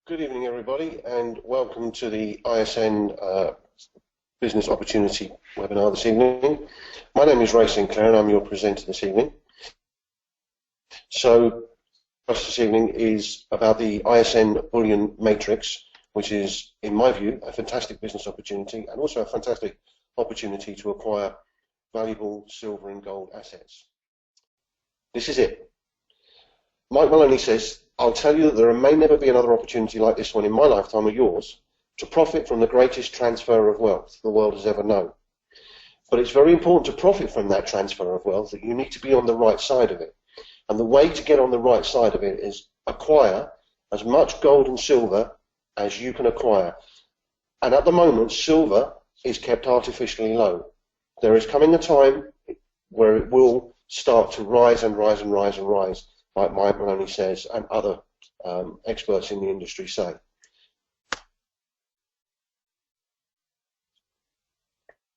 Good evening, everybody, and welcome to the ISN Business Opportunity webinar this evening. My name is Ray Sinclair, and I'm your presenter this evening. So, this evening is about the ISN Bullion Matrix, which is, in my view, a fantastic business opportunity and also a fantastic opportunity to acquire valuable silver and gold assets. This is it. Mike Maloney says, I'll tell you that there may never be another opportunity like this one in my lifetime or yours to profit from the greatest transfer of wealth the world has ever known. But it's very important to profit from that transfer of wealth that you need to be on the right side of it. And the way to get on the right side of it is acquire as much gold and silver as you can acquire. And at the moment, silver is kept artificially low. There is coming a time where it will start to rise and rise and rise and rise, like Mike Maloney says, and other experts in the industry say.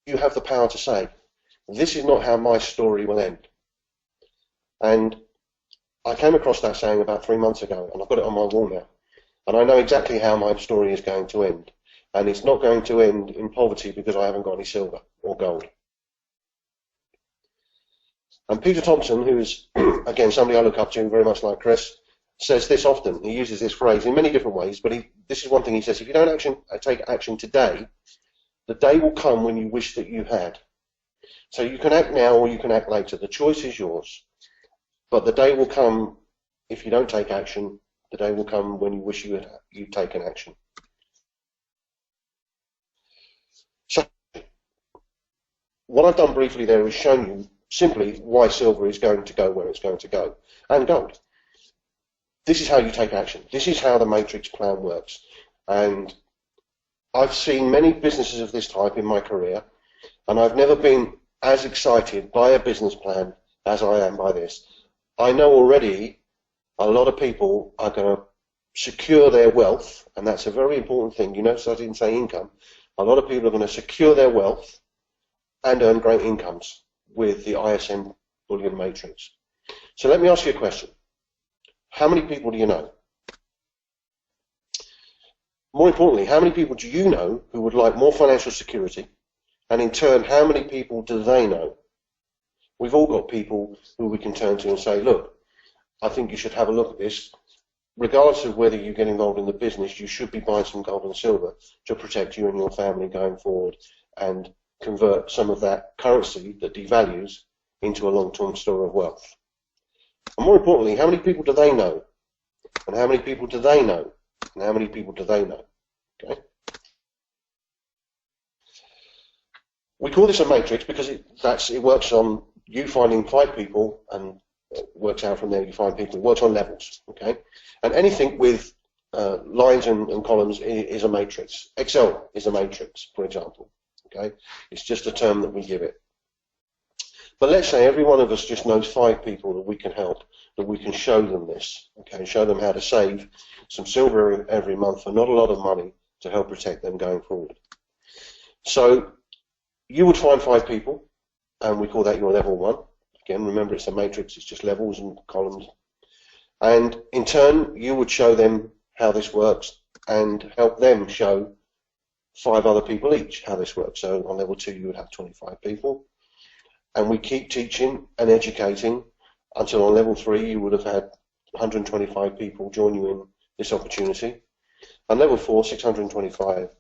You have the power to say, this is not how my story will end. And I came across that saying about 3 months ago, and I've got it on my wall now. And I know exactly how my story is going to end. And it's not going to end in poverty because I haven't got any silver or gold. And Peter Thompson, who is, again, somebody I look up to very much like Chris, says this often. He uses this phrase in many different ways, but this is one thing he says: if you don't take action today, the day will come when you wish that you had. So you can act now or you can act later. The choice is yours. But the day will come, if you don't take action, the day will come when you wish you'd taken action. So what I've done briefly there is shown you simply why silver is going to go where it's going to go, and gold. This is how you take action. This is how the matrix plan works. And I've seen many businesses of this type in my career, and I've never been as excited by a business plan as I am by this. I know already a lot of people are going to secure their wealth, and that's a very important thing. You notice I didn't say income. A lot of people are going to secure their wealth and earn great incomes with the ISN Bullion Matrix. So let me ask you a question. How many people do you know? More importantly, how many people do you know who would like more financial security? And in turn, how many people do they know? We've all got people who we can turn to and say, look, I think you should have a look at this. Regardless of whether you get involved in the business, you should be buying some gold and silver to protect you and your family going forward and convert some of that currency that devalues into a long-term store of wealth. And more importantly, how many people do they know? And how many people do they know? And how many people do they know? Okay. We call this a matrix because it works on you finding 5 people, and it works out from there you find people. It works on levels. Okay. And anything with lines and columns is a matrix. Excel is a matrix, for example. Okay, it's just a term that we give it. But let's say every one of us just knows 5 people that we can help, that we can show them this. Okay, show them how to save some silver every month for not a lot of money to help protect them going forward. So you would find 5 people, and we call that your level 1. Again, remember it's a matrix, it's just levels and columns. And in turn, you would show them how this works and help them show 5 other people each how this works. So on level 2 you would have 25 people, and we keep teaching and educating until on level 3 you would have had 125 people join you in this opportunity, and level 4 625,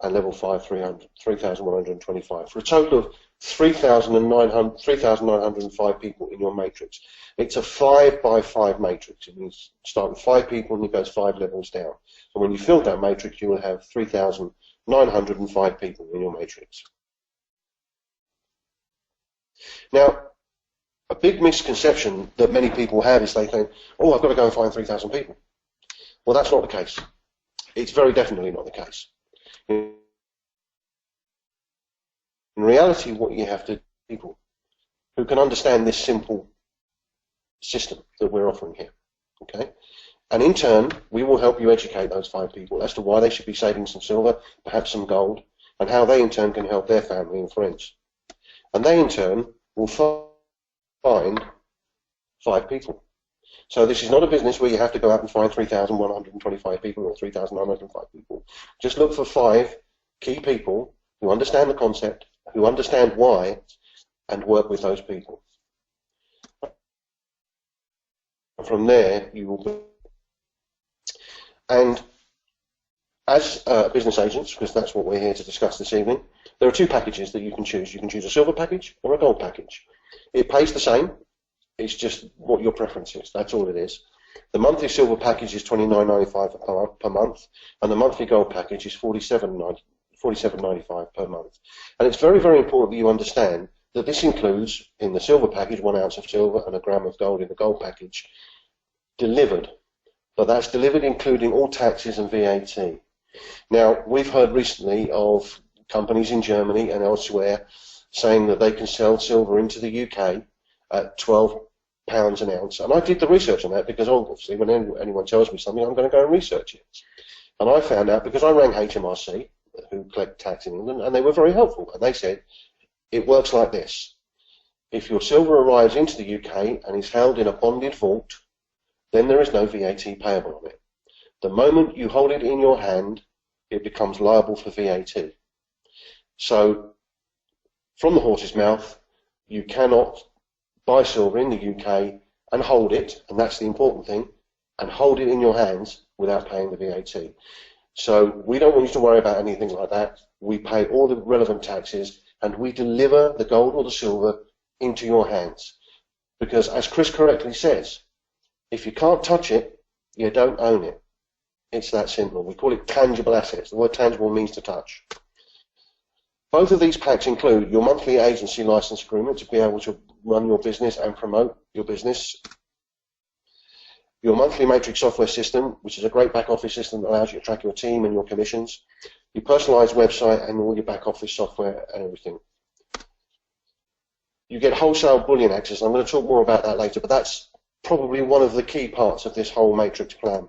and level 5 3,125, for a total of 3,905 people in your matrix. It's a 5 by 5 matrix. It means start with 5 people and it goes 5 levels down. And when you fill that matrix, you will have 3,905 people in your matrix. Now, a big misconception that many people have is they think, oh, I've got to go and find 3,000 people. Well, that's not the case. It's very definitely not the case. In reality, what you have to do is people who can understand this simple system that we're offering here. Okay? And in turn, we will help you educate those 5 people as to why they should be saving some silver, perhaps some gold, and how they in turn can help their family and friends. And they in turn will find 5 people. So this is not a business where you have to go out and find 3,125 people or 3,905 people. Just look for 5 key people who understand the concept, who understand why, and work with those people. From there, you will be. And as business agents, because that's what we're here to discuss this evening, there are 2 packages that you can choose. You can choose a silver package or a gold package. It pays the same. It's just what your preference is. That's all it is. The monthly silver package is $29.95 per month, and the monthly gold package is $47.95 per month. And it's very, very important that you understand that this includes, in the silver package, 1 ounce of silver and a gram of gold in the gold package, delivered. But that's delivered including all taxes and VAT. Now, we've heard recently of companies in Germany and elsewhere saying that they can sell silver into the UK at £12 an ounce. And I did the research on that because obviously when anyone tells me something, I'm going to go and research it. And I found out because I rang HMRC, who collect tax in England, and they were very helpful. And they said, it works like this. If your silver arrives into the UK and is held in a bonded vault, then there is no VAT payable on it. The moment you hold it in your hand, it becomes liable for VAT. So, from the horse's mouth, you cannot buy silver in the UK and hold it, and that's the important thing, and hold it in your hands without paying the VAT. So we don't want you to worry about anything like that. We pay all the relevant taxes, and we deliver the gold or the silver into your hands. Because as Chris correctly says, if you can't touch it, you don't own it. It's that simple. We call it tangible assets. The word tangible means to touch. Both of these packs include your monthly agency license agreement to be able to run your business and promote your business, your monthly matrix software system, which is a great back office system that allows you to track your team and your commissions, your personalized website and all your back office software and everything. You get wholesale bullion access. I'm going to talk more about that later, but that's probably one of the key parts of this whole matrix plan.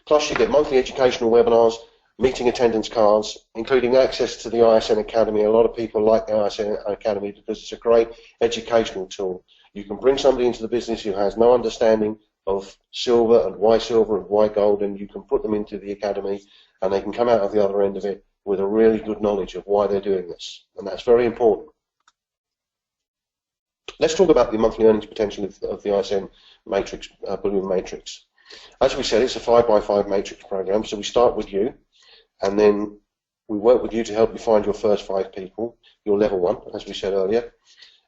Plus you get monthly educational webinars, meeting attendance cards, including access to the ISN Academy. A lot of people like the ISN Academy because it's a great educational tool. You can bring somebody into the business who has no understanding of silver and why gold, and you can put them into the academy and they can come out of the other end of it with a really good knowledge of why they're doing this, and that's very important. Let's talk about the monthly earnings potential of the ISN matrix, bullion matrix. As we said, it's a 5x5 matrix program, so we start with you, and then we work with you to help you find your first 5 people, your level 1, as we said earlier.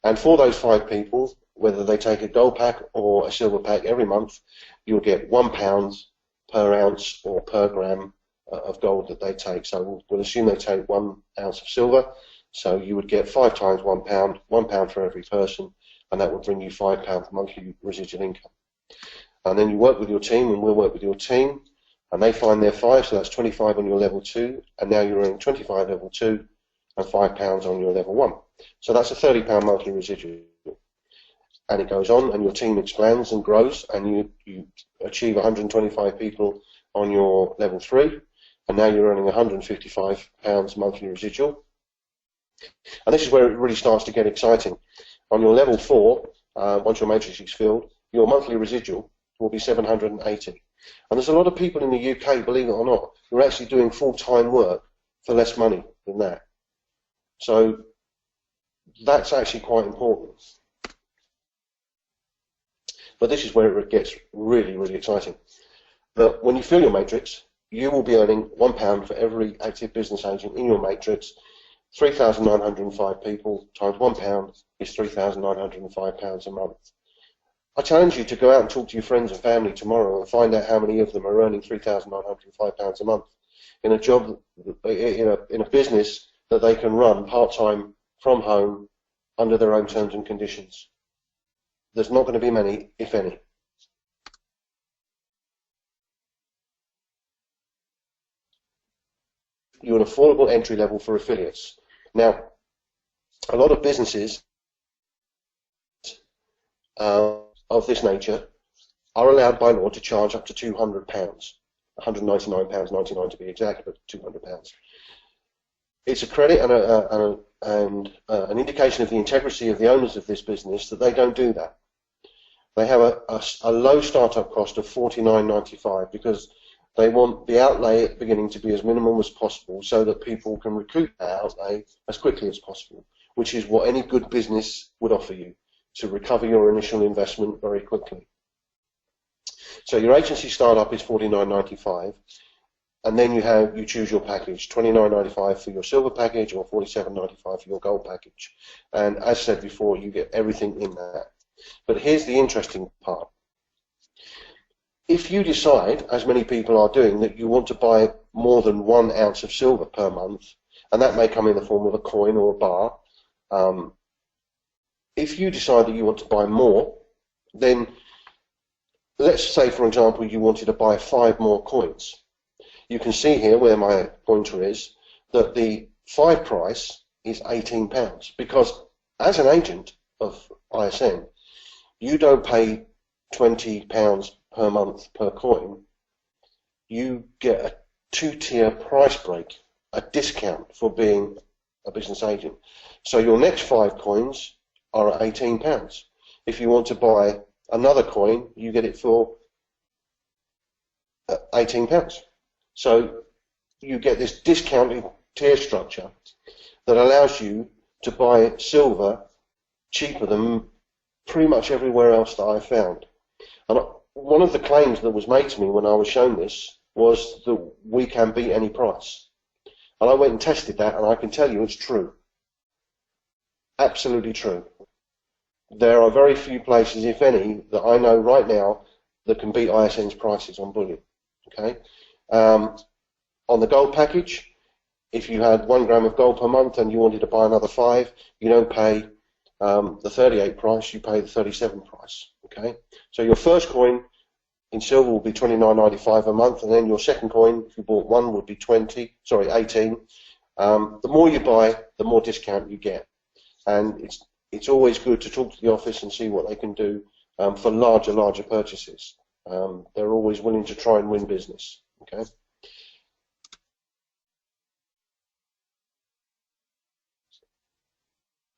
And for those 5 people, whether they take a gold pack or a silver pack every month, you'll get £1 per ounce or per gram of gold that they take. So we'll assume they take 1 ounce of silver, so you would get 5 times £1, £1 for every person, and that would bring you £5 monthly residual income. And then you work with your team, and we'll work with your team, and they find their 5, so that's 25 on your level 2, and now you're earning 25 level 2 and £5 on your level 1. So that's a £30 monthly residual. And it goes on, and your team expands and grows, and you achieve 125 people on your level 3, and now you're earning £155 monthly residual. And this is where it really starts to get exciting. On your level 4, once your matrix is filled, your monthly residual will be 780. And there's a lot of people in the UK, believe it or not, who are actually doing full-time work for less money than that. So that's actually quite important. But this is where it gets really, really exciting. But when you fill your matrix, you will be earning £1 for every active business agent in your matrix. 3,905 people times £1 is £3,905 a month. I challenge you to go out and talk to your friends and family tomorrow and find out how many of them are earning £3,905 a month in a job, in a business that they can run part-time from home under their own terms and conditions. There's not going to be many, if any. You're an affordable entry level for affiliates. Now, a lot of businesses of this nature are allowed by law to charge up to £200, £199.99 to be exact, but £200. It's a credit and an indication of the integrity of the owners of this business that they don't do that. They have a low startup cost of $49.95 because they want the outlay at the beginning to be as minimum as possible so that people can recoup that outlay as quickly as possible, which is what any good business would offer you, to recover your initial investment very quickly. So your agency startup is $49.95, and then you choose your package, $29.95 for your silver package or $47.95 for your gold package. And as said before, you get everything in that. But here's the interesting part. If you decide, as many people are doing, that you want to buy more than 1 ounce of silver per month, and that may come in the form of a coin or a bar, if you decide that you want to buy more, then let's say, for example, you wanted to buy 5 more coins. You can see here where my pointer is that the 5 price is £18, because as an agent of ISN, you don't pay £20 per month per coin. You get a 2-tier price break, a discount for being a business agent. So your next 5 coins are at £18. If you want to buy another coin, you get it for £18. So you get this discounted tier structure that allows you to buy silver cheaper than pretty much everywhere else that I found. And one of the claims that was made to me when I was shown this was that we can beat any price. And I went and tested that, and I can tell you it's true. Absolutely true. There are very few places, if any, that I know right now that can beat ISN's prices on bullion. Okay. On the gold package, if you had 1 gram of gold per month and you wanted to buy another 5, you don't pay the 38 price, you pay the 37 price. Okay. So your first coin in silver will be $29.95 a month, and then your second coin, if you bought 1, would be 18. The more you buy, the more discount you get, and it's always good to talk to the office and see what they can do for larger purchases. They're always willing to try and win business. Okay.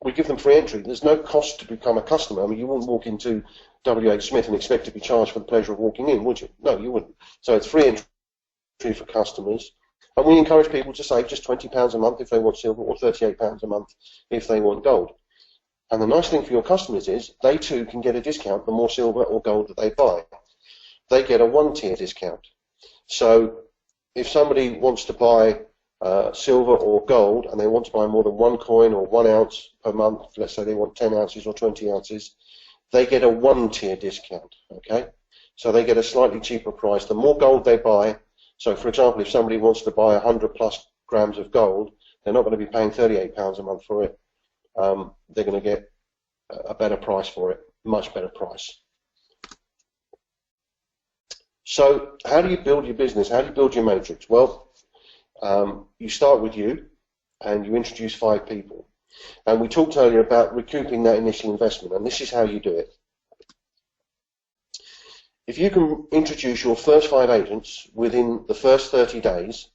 We give them free entry. There's no cost to become a customer. I mean, you wouldn't walk into WH Smith and expect to be charged for the pleasure of walking in, would you? No, you wouldn't. So it's free entry for customers. And we encourage people to save just £20 a month if they want silver, or £38 a month if they want gold. And the nice thing for your customers is they too can get a discount the more silver or gold that they buy. They get a 1-tier discount. So if somebody wants to buy silver or gold, and they want to buy more than 1 coin or 1 ounce per month, let's say they want 10 ounces or 20 ounces, they get a 1-tier discount. Okay, so they get a slightly cheaper price. The more gold they buy, so for example, if somebody wants to buy 100 plus grams of gold, they're not going to be paying £38 a month for it. They're going to get a better price for it, much better price. So how do you build your business? How do you build your matrix? Well, you start with you, and you introduce 5 people. And we talked earlier about recouping that initial investment, and this is how you do it. If you can introduce your first 5 agents within the first 30 days,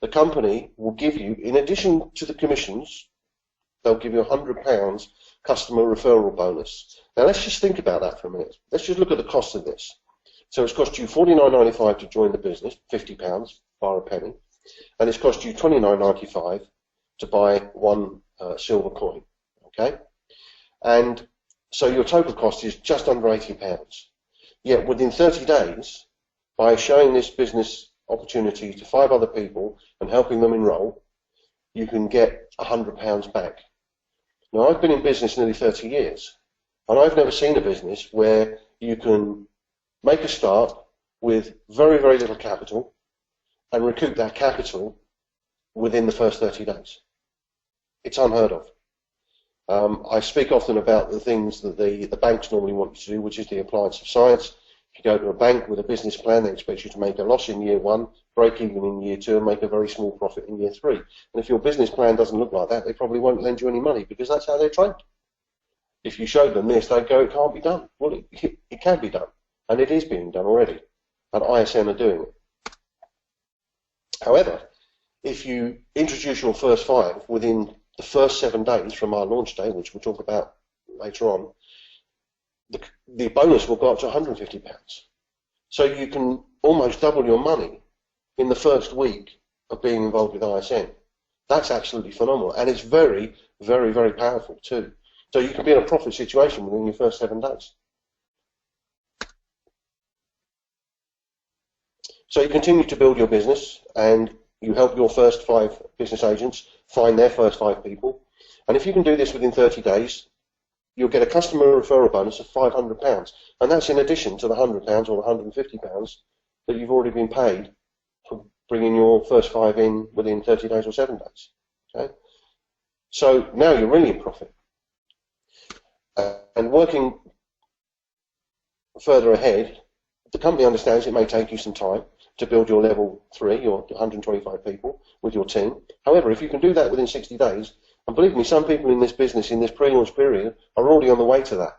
the company will give you, in addition to the commissions, they'll give you £100 customer referral bonus. Now let's just think about that for a minute. Let's just look at the cost of this. So it's cost you $49.95 to join the business, £50, bar a penny, and it's cost you $29.95 to buy 1 silver coin. Okay, and so your total cost is just under £80. Yet within 30 days, by showing this business opportunity to 5 other people and helping them enroll, you can get £100 back. Now, I've been in business nearly 30 years, and I've never seen a business where you can make a start with very, very little capital and recoup that capital within the first 30 days. It's unheard of. I speak often about the things that the banks normally want you to do, which is the appliance of science. If you go to a bank with a business plan, they expect you to make a loss in year 1, break even in year 2, and make a very small profit in year 3. And if your business plan doesn't look like that, they probably won't lend you any money, because that's how they're trained. If you showed them this, they'd go, it can't be done. Well, it can be done, and it is being done already, and ISN are doing it. However, if you introduce your first 5 within the first 7 days from our launch day, which we'll talk about later on, the bonus will go up to £150. So you can almost double your money in the first week of being involved with ISN. That's absolutely phenomenal, and it's very, very, very powerful too. So you can be in a profit situation within your first 7 days. So you continue to build your business, and you help your first 5 business agents find their first 5 people. And if you can do this within 30 days, you'll get a customer referral bonus of £500. And that's in addition to the £100 or the £150 that you've already been paid for bringing your first 5 in within 30 days or 7 days. Okay? So now you're really in profit. And working further ahead, the company understands it may take you some time to build your level 3, your 125 people with your team. However, if you can do that within 60 days, and believe me, some people in this business in this pre-launch period are already on the way to that.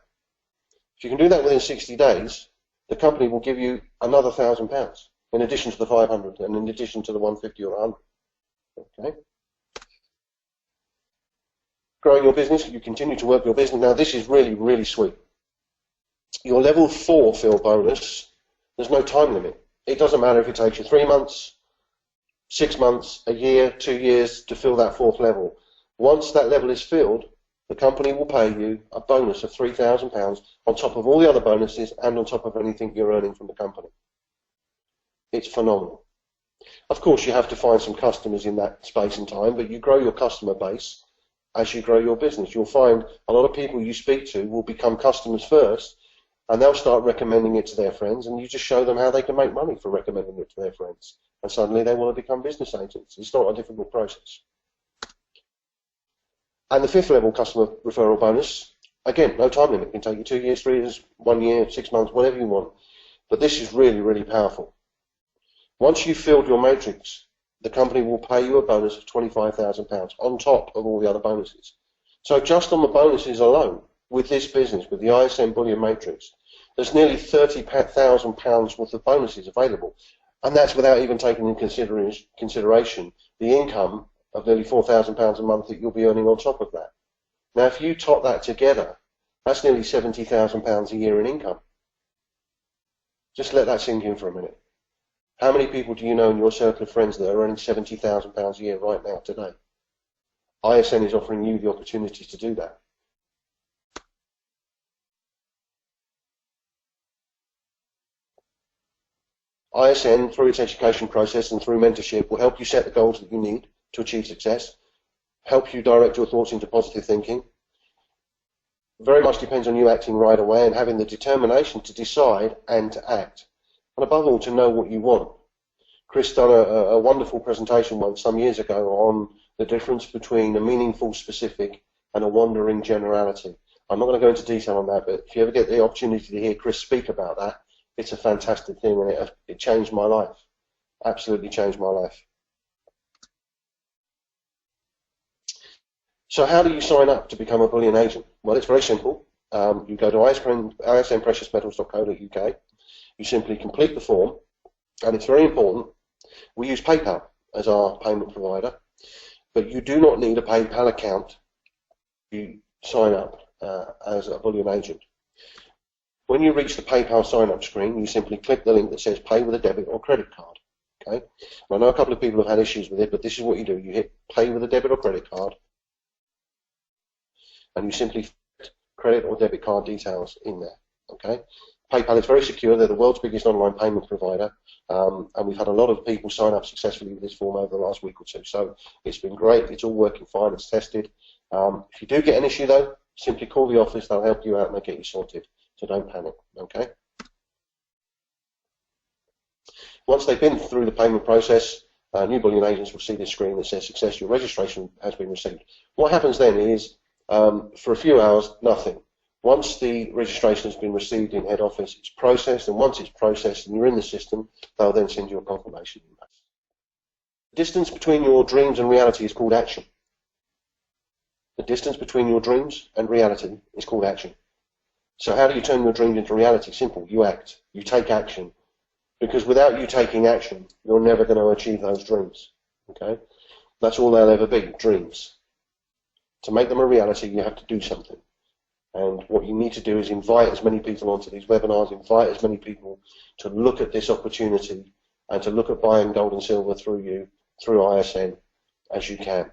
If you can do that within 60 days, the company will give you another £1,000 in addition to the 500 and in addition to the 150 or 100. Okay. Growing your business, you continue to work your business. Now this is really, really sweet. Your level 4 fill bonus, there's no time limit. It doesn't matter if it takes you 3 months, 6 months, a year, 2 years to fill that 4th level. Once that level is filled, the company will pay you a bonus of £3,000 on top of all the other bonuses and on top of anything you're earning from the company. It's phenomenal. Of course, you have to find some customers in that space and time, but you grow your customer base as you grow your business. You'll find a lot of people you speak to will become customers first, and they'll start recommending it to their friends, and you just show them how they can make money for recommending it to their friends. And suddenly they want to become business agents. It's not a difficult process. And the 5th level customer referral bonus, again, no time limit. It can take you 2 years, 3 years, 1 year, 6 months, whatever you want. But this is really, really powerful. Once you've filled your matrix, the company will pay you a bonus of £25,000 on top of all the other bonuses. So just on the bonuses alone, with this business, with the ISN Bullion matrix, there's nearly £30,000 worth of bonuses available. And that's without even taking into consideration the income of nearly £4,000 a month that you'll be earning on top of that. Now, if you top that together, that's nearly £70,000 a year in income. Just let that sink in for a minute. How many people do you know in your circle of friends that are earning £70,000 a year right now, today? ISN is offering you the opportunity to do that. ISN, through its education process and through mentorship, will help you set the goals that you need to achieve success, help you direct your thoughts into positive thinking. Very much depends on you acting right away and having the determination to decide and to act. And above all, to know what you want. Chris done a wonderful presentation once some years ago on the difference between a meaningful specific and a wandering generality. I'm not going to go into detail on that, but if you ever get the opportunity to hear Chris speak about that, it's a fantastic thing, and it changed my life. Absolutely changed my life. So how do you sign up to become a bullion agent? Well, it's very simple. You go to isnpreciousmetals.co.uk. You simply complete the form, and it's very important. We use PayPal as our payment provider, but you do not need a PayPal account to sign up as a bullion agent. When you reach the PayPal sign-up screen, you simply click the link that says pay with a debit or credit card. Okay? And I know a couple of people have had issues with it, but this is what you do. You hit pay with a debit or credit card, and you simply put credit or debit card details in there. Okay? PayPal is very secure. They're the world's biggest online payment provider, and we've had a lot of people sign up successfully with this form over the last week or two. So it's been great. It's all working fine. It's tested. If you do get an issue, though, simply call the office. They'll help you out and they'll get you sorted. So don't panic. Okay? Once they've been through the payment process, new bullion agents will see this screen that says success. Your registration has been received. What happens then is, for a few hours, nothing. Once the registration has been received in head office, it's processed, and once it's processed and you're in the system, they'll then send you a confirmation email. The distance between your dreams and reality is called action. The distance between your dreams and reality is called action. So how do you turn your dreams into reality? Simple. You act. You take action. Because without you taking action, you're never going to achieve those dreams. Okay? That's all they'll ever be, dreams. To make them a reality, you have to do something. And what you need to do is invite as many people onto these webinars, invite as many people to look at this opportunity and to look at buying gold and silver through you, through ISN, as you can.